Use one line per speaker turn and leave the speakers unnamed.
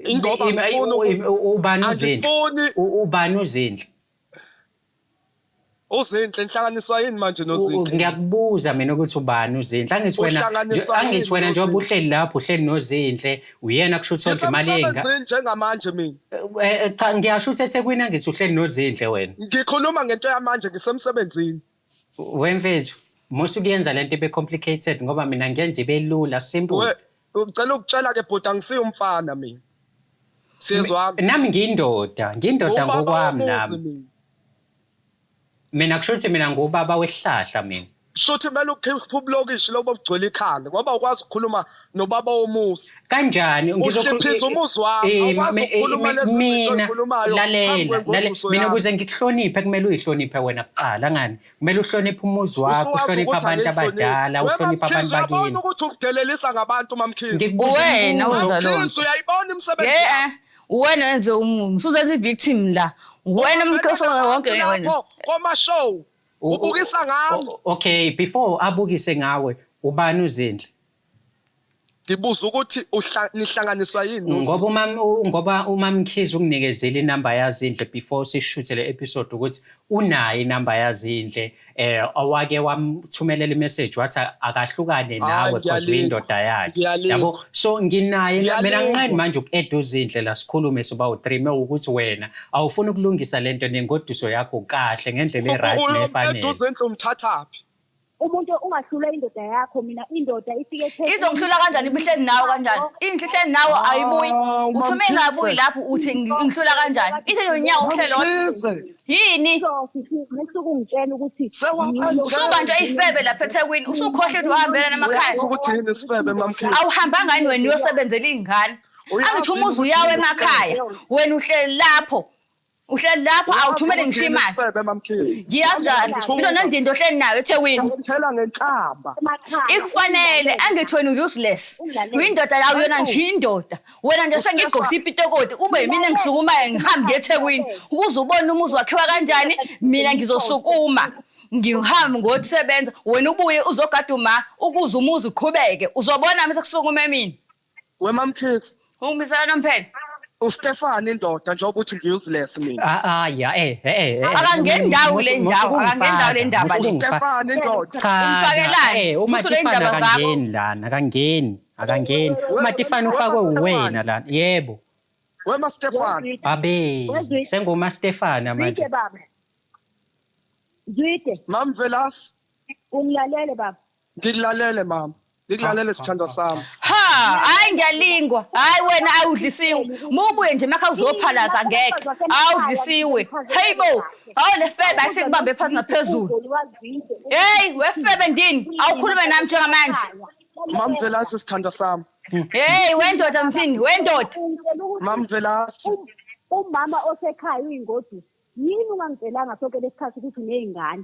Ingoba
ubani uZindle?
angifuni
Ubani uZindle?
uZindle inhlanganiswa yini manje noZindle?
Ngiyakubuza mina ukuthi ubani uZindle. Angithi wena njengoba uhleli lapho uhleli noZindle uyena kusho ukuthi ondla imali
ngisemsebenzini njengamanje mina.
Cha ngiyasho ukuthi eThekwini angithi uhleli noZindle wena.
Ngikhuluma ngento yamanje ngisemsebenzini.
Wemfethu musu kuyenza lento ibe complicated ngoba mina ngiyenza ibe lula simple.
Ucela ukutshela ke bhuti angisiyo umfana mina. Siyezwami.
Nami ngiyindoda ngokwami nami. Mina kusho ukuthi mina ngubaba wehlahla mina.
Shothi kumele ukhiphe ubulokishi lobo bugcwele ikhanda ngoba ukwazi ukukhuluma nobaba womuzi.
Kanjani
uhliphiza umuzi wakho
mina lalela mina ukuze ngikuhloniphe kumele uyihloniphe wena kuqala ngani kumele uhloniphe umuzi wakho uhloniphe abantu abadala uhloniphe abantu bakini.
Uyabona ukuthi ukudelelisa ngabantu mamkhizi.
Wena uzalona.
Uyayibona imisebenzi.
Wena wenze usuzenza i-victim la. Wena umkhosi wonke wena.
Koma show. Ubukisa ngami.
Okay, before abukise ngawe ubani uZindle?
Ngibuza ukuthi nihlanganiswa yini
ngoba uMamkhize ukunikezela inamba yaZindle before sishuthe le episode ukuthi unayo inamba yaZindle awake wamthumelela imessage wathi akahlukane nawe because uyindoda yakhe yabo. So nginaye mina ngiqani manje uku-add uZindle la sikhulume soba u3 mewukuthi wena awufuni ukulungisa lento nengodiso yakho kahle ngendlela e-right nefanele.
uZindle umthathaphi?
Umuntu ungahlula indoda yakho mina indoda ifike eThekwini.
Izokuhlula kanjani ibihleli nawe kanjani? Inhleli nawe ayibuyi. Uthume ngabuyi lapho uthi ngihlula kanjani? Ithe yonyawo uhlelo. Yini?
Ngesuku ungitshela ukuthi
usuba nje ifebe lapha eThekwini usukhohle ukuthi uhambela namakhaya.
Ukuthi yini isifebe mamkhizi?
Awuhambanga yini wena uyosebenzela ingane? Angithi umuzi uyawe emakhaya. Wena uhleli lapho. Uhleli lapho awuthumele ngisho imali. Ngiyazi kahle. Mina nandinto ohleli nayo eThekwini.
Ngithela ngenhlamba.
Ikufanele angithi wena useless. Uyindoda la uyona nje indoda. Wena nje sengigqokisa ipitokoti kube yimina engisukumayo ngihambe ngeThekwini. Ukuze ubone umuzi wakhiwa kanjani mina ngizosukuma. Ngihambe ngokusebenza wena ubuye uzogada uma ukuze umuzi uqhubeke. Uzobona mase kusukume mina.
Wemamkhizi.
Ungimisela nomphela.
uStefan indoda njengoba uthi ngi-useless mina.
Akangeni ndawo le ndawo, akangeni ndawo le ndaba.
uStefan indoda.
Umfakelani.
Uma Tifana akangeni. Uma Tifana ufakwe uwena lana. Yebo.
Wema Stefan.
Abe. Sengoma Stefana manje.
Zwide baba. Zwide.
Mam Velas.
Ungilalele baba.
Ngikulalele mama. Ngikulalele sithando sami.
Hayi ngiyalingwa. Hayi wena awudlisiwe. Mubuye nje makha uzophalaza ngeke. Awudlisiwe. Hayibo. Hawu le febe asikubambe phansi naphezulu. Hey, wefebe ndini. Awukhulume nami njengamanje.
Mam Velas sithando sami.
Hey, wendoda mthini, wendoda.
Mam Velas.
Umama osekhaya uyingodi. Yini ungangitshelanga sonke lesikhathi ukuthi unezingane?